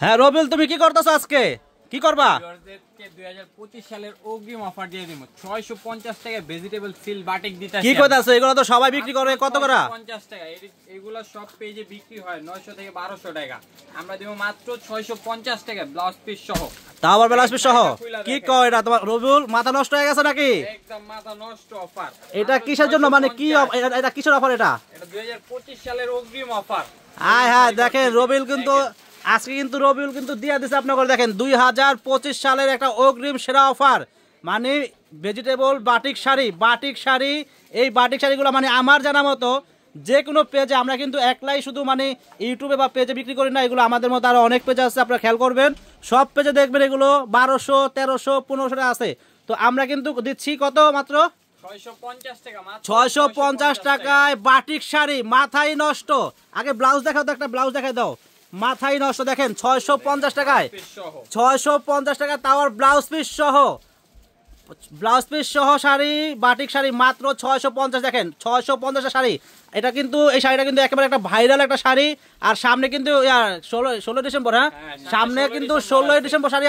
হ্যাঁ রবিউল, তুমি কি করতেছো আজকে? কি করবা? 2025 সালের অগ্রিম অফার দিয়ে দিব 650 টাকা ভেজিটেবল সিল বাটিক দিতাছি। কি কইতাছো? এগুলো তো সবাই বিক্রি করে কত করে? 50 টাকা। এগুলো সব পেজে বিক্রি হয় 900 থেকে 1200 টাকা। আমরা দিব মাত্র 650 টাকা ব্লাউজ পিস সহ। তাও আবার ব্লাউজ পিস সহ? কি কয় এটা তোমার রবিউল, মাথা নষ্ট হয়ে গেছে নাকি? একদম মাথা নষ্ট অফার। এটা কিসের জন্য, মানে কি এটা কিসের অফার? এটা 2025 সালের অগ্রিম অফার। হ্যাঁ হ্যাঁ, দেখেন রবিউল কিন্তু আজকে কিন্তু রবিউল কিন্তু দিয়ে দিচ্ছে আপনাকে। দেখেন 2025 সালের একটা অগ্রিম সেরা অফার, মানে ভেজিটেবল বাটিক শাড়ি। এই বাটিক শাড়িগুলো মানে আমার জানা মতো যে কোনো পেজে আমরা কিন্তু একলাই শুধু মানে ইউটিউবে বা পেজে বিক্রি করি না, এগুলো আমাদের মতো আরও অনেক পেজ আছে, আপনারা খেয়াল করবেন। সব পেজে দেখবেন এগুলো 1200, 1300, 1500 টাকা আছে। তো আমরা কিন্তু দিচ্ছি কত? মাত্র 650 টাকায় বাটিক শাড়ি। মাথায় নষ্ট। আগে ব্লাউজ দেখাও তো, একটা ব্লাউজ দেখাই দাও। মাথায় নষ্ট। দেখেন 650 টাকায়, 650 টাকা, তাও ব্লাউজ পিস সহ শাড়ি, বাটিক শাড়ি মাত্র 650। দেখেন 650 শাড়ি। এটা কিন্তু এই শাড়িটা কিন্তু একেবারে একটা ভাইরাল একটা শাড়ি। আর সামনে কিন্তু 16 ডিসেম্বর, হ্যাঁ সামনে কিন্তু 16 ডিসেম্বর শাড়ি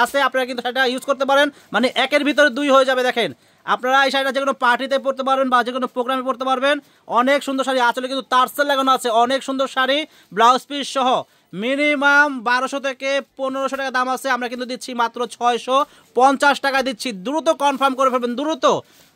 আছে। আপনারা কিন্তু শাড়িটা ইউজ করতে পারেন, মানে একের ভিতরে দুই হয়ে যাবে। দেখেন আপনারা এই শাড়িটা যে কোনো পার্টিতে পরতে পারবেন বা যে কোনো প্রোগ্রামে পরতে পারবেন। অনেক সুন্দর শাড়ি, আঁচলে কিন্তু টার্সেল লাগানো আছে। অনেক সুন্দর শাড়ি, ব্লাউজ পিস সহ। মিনিমাম 1200 থেকে 1500 টাকা দাম আছে। আমরা কিন্তু দিচ্ছি মাত্র 650 টাকা দিচ্ছি। দ্রুত কনফার্ম করে ফেলবেন, দ্রুত।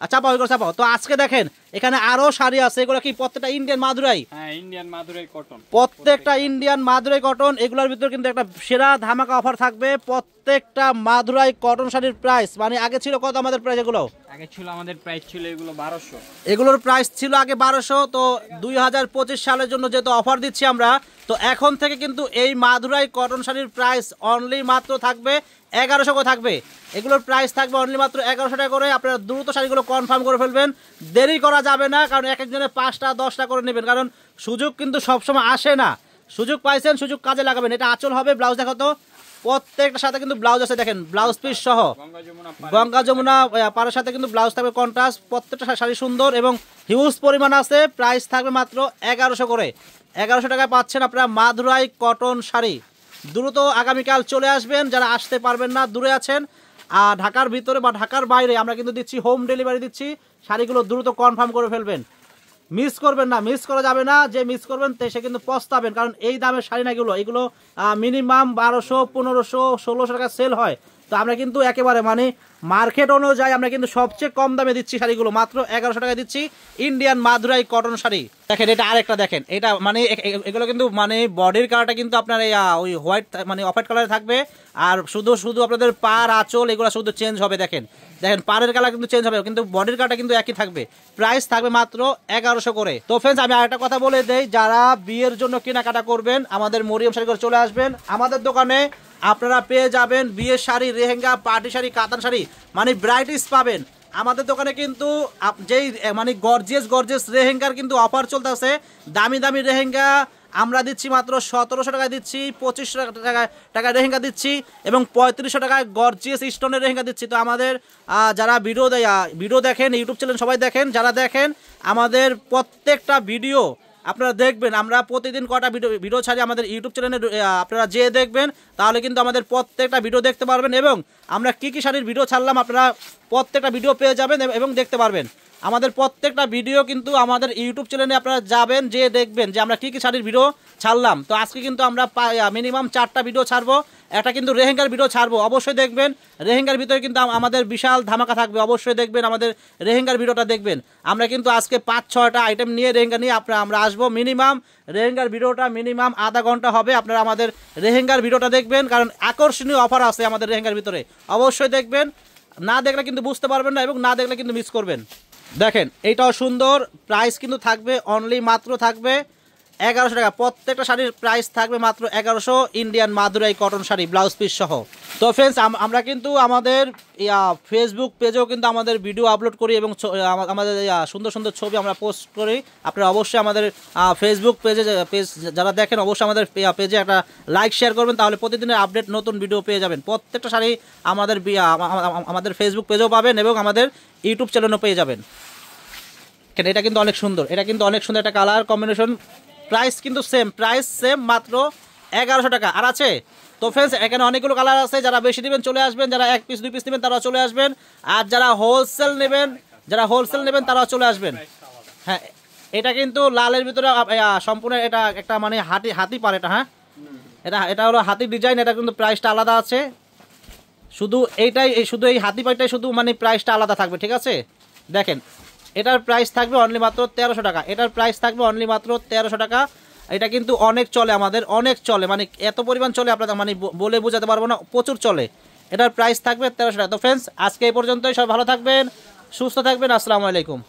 আচ্ছা চাপাও তো। আজকে দেখেন এখানে আরো শাড়ি আছে। এগুলো কি প্রত্যেকটা ইন্ডিয়ান মাদুরাই? হ্যাঁ, ইন্ডিয়ান মাদুরাই কটন। প্রত্যেকটা ইন্ডিয়ান মাদুরাই কটন। এগুলোর ভিতরে কিন্তু একটা সেরা ধামাকা অফার থাকবে। প্রত্যেকটা মাদুরাই কটন শাড়ির প্রাইস মানে আগে ছিল কত আমাদের প্রাইস? আমাদের প্রাইস ছিল এগুলো 1200। এগুলোর প্রাইস ছিল আগে 1200। তো 2025 সালের জন্য যেহেতু অফার দিচ্ছি আমরা, তো এখন থেকে কিন্তু এই মাদুরাই কটন শাড়ির প্রাইস অনলি মাত্র থাকবে 1100 করে থাকবে। এগুলোর প্রাইস থাকবে অনলি মাত্র 1100 টাকা করে। আপনারা দ্রুত শাড়িগুলো কনফার্ম করে ফেলবেন, দেরি করা যাবে না। কারণ এক একজনের 5টা 10টা করে নেবেন, কারণ সুযোগ কিন্তু সবসময় আসে না। সুযোগ পাইছেন, সুযোগ কাজে লাগাবেন। এটা আঁচল হবে, ব্লাউজ দেখো তো। প্রত্যেকটার সাথে কিন্তু ব্লাউজ আছে। দেখেন ব্লাউজ পিস সহ গঙ্গা যমুনা পাড়ের সাথে কিন্তু ব্লাউজ থাকবে কন্ট্রাস্ট। প্রত্যেকটা শাড়ি সুন্দর এবং হিউজ পরিমাণ আছে। প্রাইস থাকবে মাত্র 1100 করে। 1100 টাকায় পাচ্ছেন আপনারা মাদুরাই কটন শাড়ি। দ্রুত আগামীকাল চলে আসবেন যারা আসতে পারবেন না, দূরে আছেন। আর ঢাকার ভিতরে বা ঢাকার বাইরে আমরা কিন্তু দিচ্ছি হোম ডেলিভারি দিচ্ছি। শাড়িগুলো দ্রুত কনফার্ম করে ফেলবেন, মিস করবেন না। মিস করা যাবে না, যে মিস করবেন সে কিন্তু পস্তাবেন। কারণ এই দামের শাড়ি না এগুলো মিনিমাম 1200, 1500, 1600 টাকা সেল হয়। তো আমরা কিন্তু একেবারে মানে মার্কেট অনুযায়ী আমরা কিন্তু সবচেয়ে কম দামে দিচ্ছি শাড়িগুলো। মাত্র 1100 টাকা দিচ্ছি ইন্ডিয়ান মাদুরাই কটন শাড়ি। দেখেন এটা আরেকটা, দেখেন এটা মানে এগুলো কিন্তু মানে বডির কালারটা কিন্তু আপনার ওই হোয়াইট মানে অফ হোয়াইট কালারে থাকবে। আর শুধু আপনাদের পার আঁচল এগুলো শুধু চেঞ্জ হবে। দেখেন পাড়ের কালার কিন্তু চেঞ্জ হবে, কিন্তু বডির কালারটা কিন্তু একই থাকবে। প্রাইস থাকবে মাত্র 1100 করে। তো ফ্রেন্ডস, আমি আরেকটা কথা বলে দেই, যারা বিয়ের জন্য কেনাকাটা করবেন আমাদের মরিয়ম শাড়ি করে চলে আসবেন। আমাদের দোকানে আপনারা পেয়ে যাবেন বিয়ের শাড়ি, লেহেঙ্গা, পার্টি শাড়ি, কাতান শাড়ি, মানে ভ্যারাইটিস পাবেন। আমাদের দোকানে কিন্তু যেই মানে গর্জিয়াস লেহেঙ্গার কিন্তু অফার চলতেছে। দামি লেহেঙ্গা আমরা দিচ্ছি মাত্র 1700 টাকায় দিচ্ছি, 2500 টাকা লেহেঙ্গা দিচ্ছি এবং 3500 টাকায় গর্জিয়াস স্টোনের লেহেঙ্গা দিচ্ছি। তো আমাদের যারা ভিডিও দেখেন, ইউটিউব চ্যানেল সবাই দেখেন, যারা দেখেন আমাদের প্রত্যেকটা ভিডিও আপনারা দেখবেন। আমরা প্রতিদিন কটা ভিডিও ছাড়ি আমাদের ইউটিউব চ্যানেলে, আপনারা যেয়ে দেখবেন তাহলে কিন্তু আমাদের প্রত্যেকটা ভিডিও দেখতে পারবেন। এবং আমরা কী শাড়ির ভিডিও ছাড়লাম আপনারা প্রত্যেকটা ভিডিও পেয়ে যাবেন এবং দেখতে পারবেন। আমাদের প্রত্যেকটা ভিডিও কিন্তু আমাদের ইউটিউব চ্যানেলে আপনারা যাবেন, যে দেখবেন যে আমরা কী শাড়ির ভিডিও ছাড়লাম। তো আজকে কিন্তু আমরা মিনিমাম 4টা ভিডিও ছাড়বো। একটা কিন্তু লেহেঙ্গার ভিডিও ছাড়বো, অবশ্যই দেখবেন। লেহেঙ্গার ভিতরে কিন্তু আমাদের বিশাল ধামাকা থাকবে, অবশ্যই দেখবেন। আমাদের লেহেঙ্গার ভিডিওটা দেখবেন। আমরা কিন্তু আজকে 5-6টা আইটেম নিয়ে লেহেঙ্গা নিয়ে আমরা আসবো। মিনিমাম লেহেঙ্গার ভিডিওটা মিনিমাম আধা ঘন্টা হবে। আপনারা আমাদের লেহেঙ্গার ভিডিওটা দেখবেন, কারণ আকর্ষণীয় অফার আছে আমাদের লেহেঙ্গার ভিতরে। অবশ্যই দেখবেন, না দেখলে কিন্তু বুঝতে পারবেন না এবং না দেখলে কিন্তু মিস করবেন। দেখেন এইটাও সুন্দর। প্রাইস কিন্তু থাকবে অনলি মাত্র থাকবে 1100 টাকা। প্রত্যেকটা শাড়ির প্রাইস থাকবে মাত্র 1100, Indian Madurai cotton sari blouse piece সহ। তো ফ্রেন্ডস, আমরা কিন্তু আমাদের ফেসবুক পেজেও কিন্তু আমাদের ভিডিও আপলোড করি এবং আমাদের সুন্দর ছবি আমরা পোস্ট করি। আপনারা অবশ্যই আমাদের ফেসবুক পেজ যারা দেখেন অবশ্যই আমাদের পেজে একটা লাইক শেয়ার করবেন, তাহলে প্রতিদিনের আপডেট নতুন ভিডিও পেয়ে যাবেন। প্রত্যেকটা শাড়ি আমাদের ফেসবুক পেজেও পাবেন এবং আমাদের ইউটিউব চ্যানেলও পেয়ে যাবেন। এটা কিন্তু অনেক সুন্দর, একটা কালার কম্বিনেশন। প্রাইস কিন্তু সেম মাত্র 1100 টাকা। আর আছে তো ফ্রেন্ডস, এখানে অনেকগুলো কালার আছে, যারা বেশি নেবেন চলে আসবেন, যারা 1 পিস 2 পিস নেবেন তারাও চলে আসবেন, আর যারা হোলসেল নেবেন তারাও চলে আসবেন। হ্যাঁ, এটা কিন্তু লালের ভিতরে সম্পূর্ণ এটা একটা মানে হাতি পার এটা। হ্যাঁ, এটা হলো হাতির ডিজাইন, এটা কিন্তু প্রাইসটা আলাদা আছে। শুধু এই হাতি পাইটাই শুধু মানে প্রাইসটা আলাদা থাকবে, ঠিক আছে? দেখেন, এটার প্রাইস থাকবে অনলি মাত্র 1300 টাকা। এটার প্রাইস থাকবে অনলি মাত্র 1300 টাকা। এটা কিন্তু অনেক চলে, আমাদের অনেক চলে, মানে এত পরিমাণ চলে আপনাদের মানে বলে বোঝাতে পারবো না, প্রচুর চলে। এটার প্রাইস থাকবে 1300 টাকা। তো ফ্রেন্ডস, আজকে এই পর্যন্তই। সবাই ভালো থাকবেন, সুস্থ থাকবেন। আসসালামু আলাইকুম।